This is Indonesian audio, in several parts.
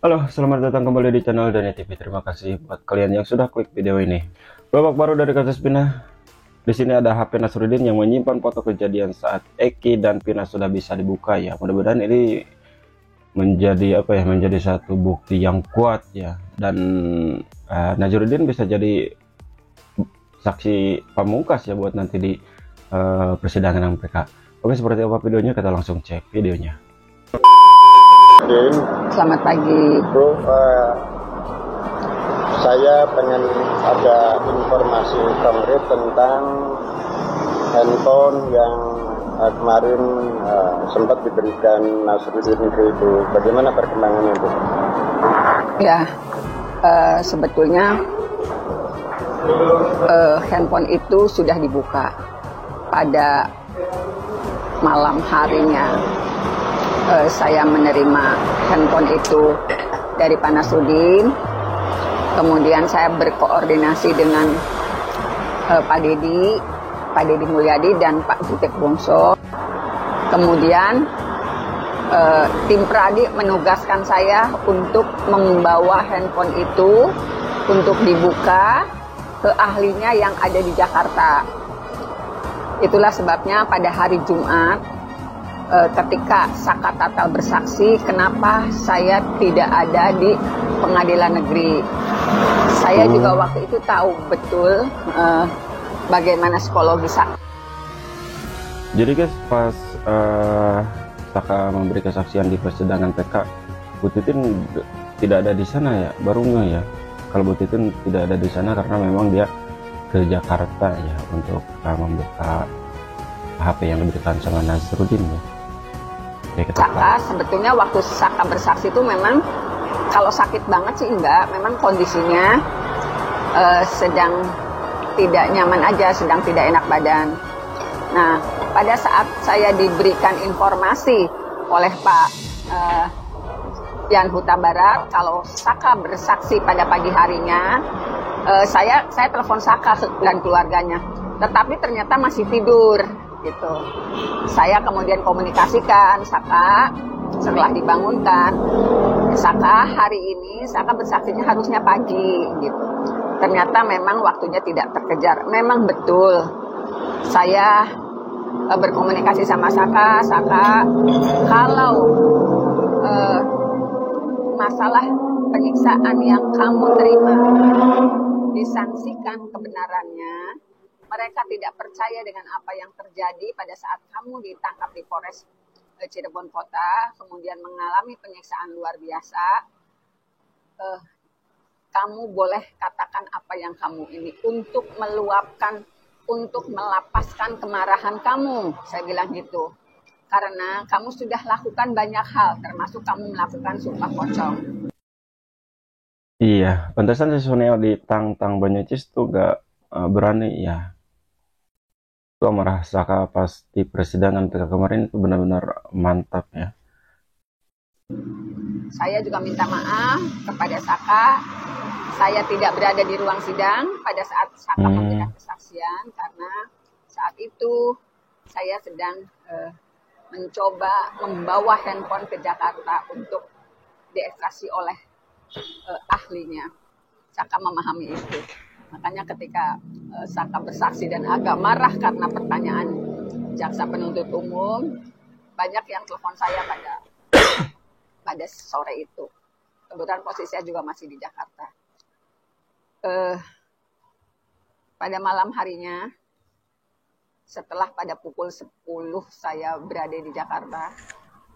Halo, selamat datang kembali di channel Dani TV. Terima kasih buat kalian yang sudah klik video ini. Babak baru dari kasus Pina. Di sini ada HP Nasruddin yang menyimpan foto kejadian saat Eki dan Pina sudah bisa dibuka ya. Mudah-mudahan ini menjadi menjadi satu bukti yang kuat ya. Dan Nasruddin bisa jadi saksi pamungkas ya buat nanti di persidangan MPK. Oke, seperti apa videonya, kita langsung cek videonya. Selamat pagi. Bu, saya pengen ada informasi konkret tentang handphone yang kemarin sempat diberikan Nasruddin itu. Bagaimana perkembangannya, Bu? Ya, sebetulnya handphone itu sudah dibuka pada malam harinya. Saya menerima handphone itu dari Pak Nasruddin. Kemudian saya berkoordinasi dengan Pak Deddy Mulyadi dan Pak Jutek Bongso. Kemudian tim Pradi menugaskan saya untuk membawa handphone itu untuk dibuka ke ahlinya yang ada di Jakarta. Itulah sebabnya pada hari Jumat ketika Saka Tatal bersaksi, kenapa saya tidak ada di pengadilan negeri. Saya juga waktu itu tahu betul bagaimana psikologi Saka. Jadi guys, pas Saka memberi kesaksian di persidangan PK, Bu Titin tidak ada di sana ya, baru nggak ya kalau Bu Titin tidak ada di sana karena memang dia ke Jakarta ya untuk membuka HP yang diberikan sama Nasruddin ya. Saka sebetulnya waktu Saka bersaksi itu memang kalau sakit banget sih enggak, memang kondisinya sedang tidak nyaman aja, sedang tidak enak badan. Nah, pada saat saya diberikan informasi oleh Pak Yan Huta Barat kalau Saka bersaksi pada pagi harinya, saya telepon Saka dan keluarganya, tetapi ternyata masih tidur gitu. Saya kemudian komunikasikan Saka setelah dibangunkan. Saka hari ini Saka bersaksinya harusnya pagi gitu. Ternyata memang waktunya tidak terkejar. Memang betul saya berkomunikasi sama Saka kalau masalah penyiksaan yang kamu terima disangsikan kebenarannya, mereka tidak percaya dengan apa yang terjadi pada saat kamu ditangkap di Polres Cirebon Kota, kemudian mengalami penyiksaan luar biasa. Kamu boleh katakan apa yang kamu ini untuk meluapkan, untuk melapaskan kemarahan kamu, saya bilang gitu. Karena kamu sudah lakukan banyak hal, termasuk kamu melakukan sumpah pocong. Iya, pantesan si Soneo di Tang Banyacis tuh gak berani ya. Itu amarah Saka pas di persidangan PK kemarin itu benar-benar mantap ya. Saya juga minta maaf kepada Saka. Saya tidak berada di ruang sidang pada saat Saka memberikan kesaksian karena saat itu saya sedang mencoba membawa handphone ke Jakarta untuk diekstrasi oleh ahlinya. Saka memahami itu. Makanya ketika Saka bersaksi dan agak marah karena pertanyaan jaksa penuntut umum, banyak yang telepon saya pada sore itu. Kebetulan posisi saya juga masih di Jakarta. Pada malam harinya, setelah pada pukul 10 saya berada di Jakarta,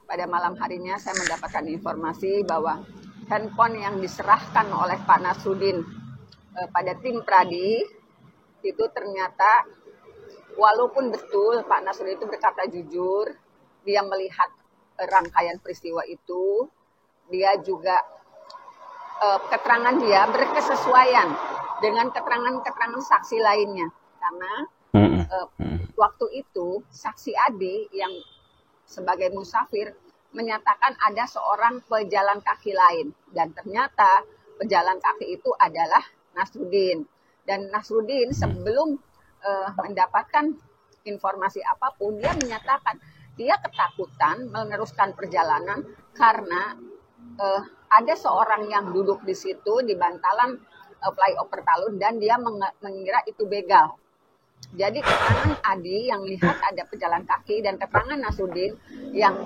pada malam harinya saya mendapatkan informasi bahwa handphone yang diserahkan oleh Pak Nasruddin pada tim Pradi itu ternyata walaupun betul Pak Nasruddin itu berkata jujur, dia melihat rangkaian peristiwa itu, dia juga keterangan dia berkesesuaian dengan keterangan saksi lainnya karena waktu itu saksi Adi yang sebagai musafir menyatakan ada seorang pejalan kaki lain dan ternyata pejalan kaki itu adalah Nasruddin. Dan Nasruddin sebelum mendapatkan informasi apapun, dia menyatakan dia ketakutan meneruskan perjalanan karena ada seorang yang duduk di situ di bantalan flyover Talun dan dia mengira itu begal. Jadi keterangan Adi yang lihat ada pejalan kaki dan keterangan Nasruddin yang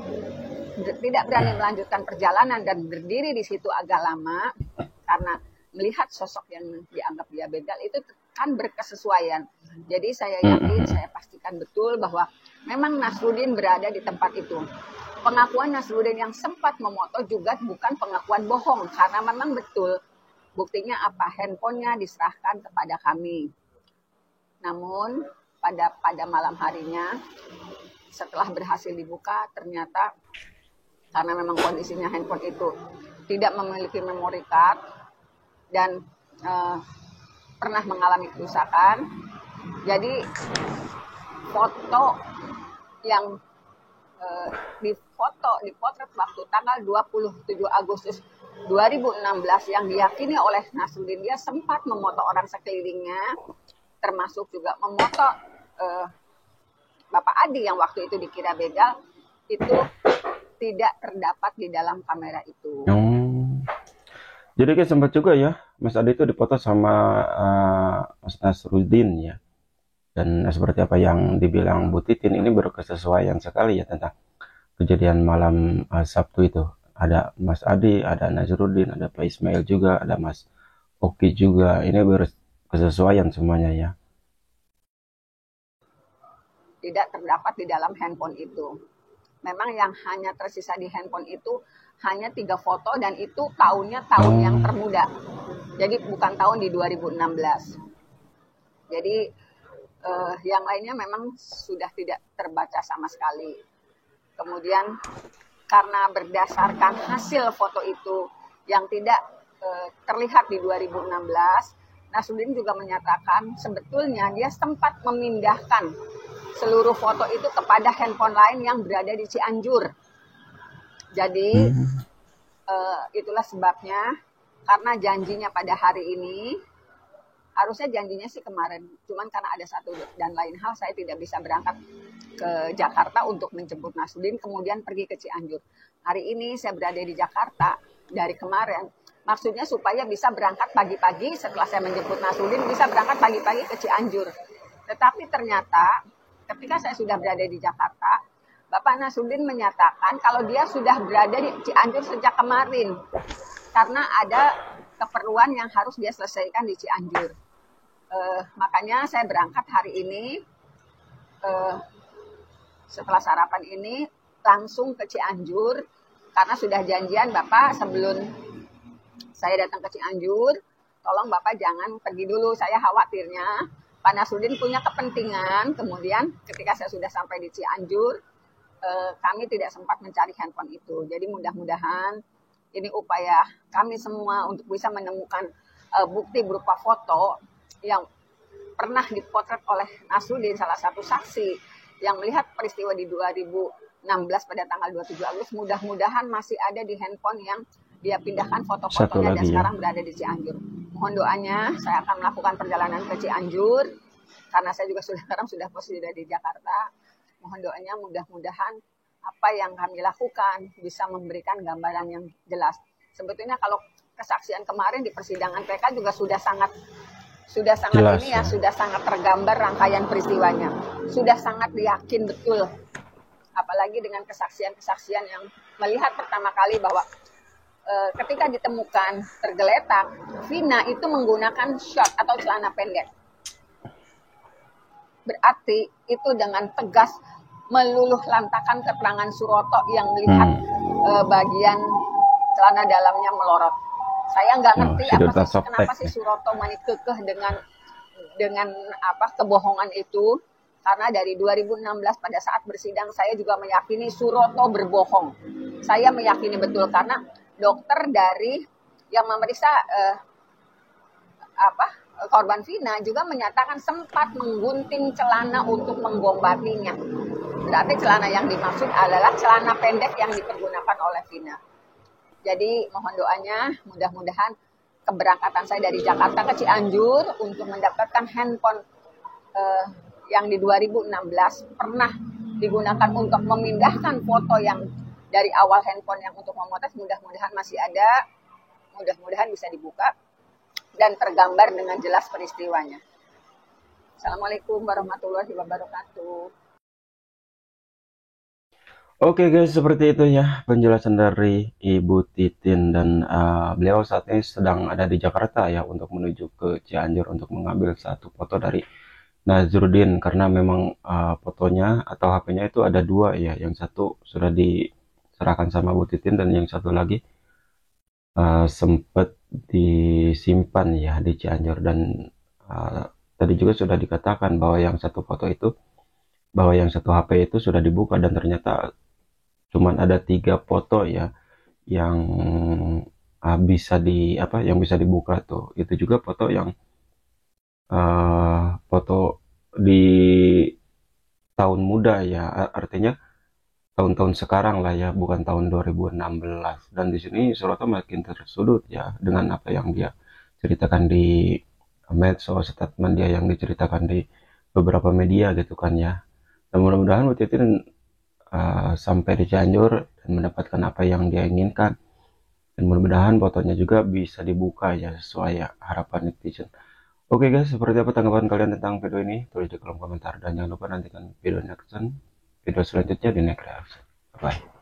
tidak berani melanjutkan perjalanan dan berdiri di situ agak lama karena melihat sosok yang dianggap dia begal itu kan berkesesuaian. Jadi saya yakin, saya pastikan betul bahwa memang Nasruddin berada di tempat itu. Pengakuan Nasruddin yang sempat memoto juga bukan pengakuan bohong karena memang betul. Buktinya apa? Handphonenya diserahkan kepada kami. Namun pada malam harinya setelah berhasil dibuka ternyata karena memang kondisinya handphone itu tidak memiliki memory card dan pernah mengalami kerusakan. Jadi foto yang dipotret waktu tanggal 27 Agustus 2016 yang diyakini oleh Nasruddin dia sempat memoto orang sekelilingnya, termasuk juga memoto Bapak Adi yang waktu itu dikira begal, itu tidak terdapat di dalam kamera itu. Jadi kayak sempat juga ya, Mas Adi itu dipoto sama Mas Nasruddin ya. Dan seperti apa yang dibilang Bu Titin, ini berkesesuaian sekali ya tentang kejadian malam Sabtu itu. Ada Mas Adi, ada Nasruddin, ada Pak Ismail juga, ada Mas Oki juga. Ini berkesesuaian semuanya ya. Tidak terdapat di dalam handphone itu. Memang yang hanya tersisa di handphone itu hanya 3 foto dan itu tahunnya tahun yang termuda. Jadi bukan tahun di 2016. Jadi yang lainnya memang sudah tidak terbaca sama sekali. Kemudian karena berdasarkan hasil foto itu yang tidak terlihat di 2016, Nasruddin juga menyatakan sebetulnya dia sempat memindahkan seluruh foto itu kepada handphone lain yang berada di Cianjur. Jadi itulah sebabnya karena janjinya pada hari ini, harusnya janjinya sih kemarin, cuman karena ada satu dan lain hal saya tidak bisa berangkat ke Jakarta untuk menjemput Nasruddin kemudian pergi ke Cianjur. Hari ini saya berada di Jakarta dari kemarin, maksudnya supaya bisa berangkat pagi-pagi setelah saya menjemput Nasruddin, bisa berangkat pagi-pagi ke Cianjur. Tetapi ternyata ketika saya sudah berada di Jakarta, Bapak Nasruddin menyatakan kalau dia sudah berada di Cianjur sejak kemarin karena ada keperluan yang harus dia selesaikan di Cianjur. Makanya saya berangkat hari ini, setelah sarapan ini langsung ke Cianjur karena sudah janjian Bapak sebelum saya datang ke Cianjur, tolong Bapak jangan pergi dulu, saya khawatirnya Pak Nasruddin punya kepentingan. Kemudian ketika saya sudah sampai di Cianjur, kami tidak sempat mencari handphone itu. Jadi mudah-mudahan ini upaya kami semua untuk bisa menemukan bukti berupa foto yang pernah dipotret oleh Nasruddin, salah satu saksi yang melihat peristiwa di 2016 pada tanggal 27 Agustus. Mudah-mudahan masih ada di handphone yang dia pindahkan foto-fotonya dan sekarang berada di Cianjur. Mohon doanya, saya akan melakukan perjalanan ke Cianjur karena saya juga sekarang sudah posisi di Jakarta. Mohon doanya mudah-mudahan apa yang kami lakukan bisa memberikan gambaran yang jelas. Sebetulnya kalau kesaksian kemarin di persidangan PK juga sudah sangat jelas, ini ya, sudah sangat tergambar rangkaian peristiwanya. Sudah sangat yakin betul. Apalagi dengan kesaksian-kesaksian yang melihat pertama kali bahwa ketika ditemukan tergeletak, Vina itu menggunakan short atau celana pendek. Berarti itu dengan tegas meluluh lantakan keterangan Suroto yang melihat bagian celana dalamnya melorot. Saya nggak ngerti kenapa sih Suroto masih kekeh dengan kebohongan itu. Karena dari 2016 pada saat bersidang saya juga meyakini Suroto berbohong. Saya meyakini betul karena dokter dari yang memeriksa korban Vina juga menyatakan sempat menggunting celana untuk menggombatinya. Berarti celana yang dimaksud adalah celana pendek yang dipergunakan oleh Vina. Jadi mohon doanya, mudah-mudahan keberangkatan saya dari Jakarta ke Cianjur untuk mendapatkan handphone yang di 2016 pernah digunakan untuk memindahkan foto yang dari awal handphone yang untuk memotret mudah-mudahan masih ada, mudah-mudahan bisa dibuka dan tergambar dengan jelas peristiwanya. Assalamualaikum warahmatullahi wabarakatuh. Oke guys, seperti itu ya penjelasan dari Ibu Titin, dan beliau saat ini sedang ada di Jakarta ya untuk menuju ke Cianjur untuk mengambil satu foto dari Nazruddin, karena memang fotonya atau HP-nya itu ada dua ya, yang satu sudah diserahkan sama Bu Titin dan yang satu lagi sempat disimpan ya di Cianjur. Dan tadi juga sudah dikatakan bahwa yang satu foto itu, bahwa yang satu HP itu sudah dibuka dan ternyata cuman ada 3 foto ya yang bisa dibuka tuh. Itu juga foto yang foto di tahun muda ya, artinya tahun-tahun sekarang lah ya, bukan tahun 2016. Dan di sini Suroto makin tersudut ya dengan apa yang dia ceritakan di medsos, statement dia yang diceritakan di beberapa media gitu kan ya. Dan mudah-mudahan Bu Titin sampai di Cianjur dan mendapatkan apa yang dia inginkan, dan mudah-mudahan fotonya juga bisa dibuka ya sesuai harapan netizen. Oke guys, seperti apa tanggapan kalian tentang video ini? Tulis di kolom komentar dan jangan lupa nantikan video selanjutnya di next reaction. Bye.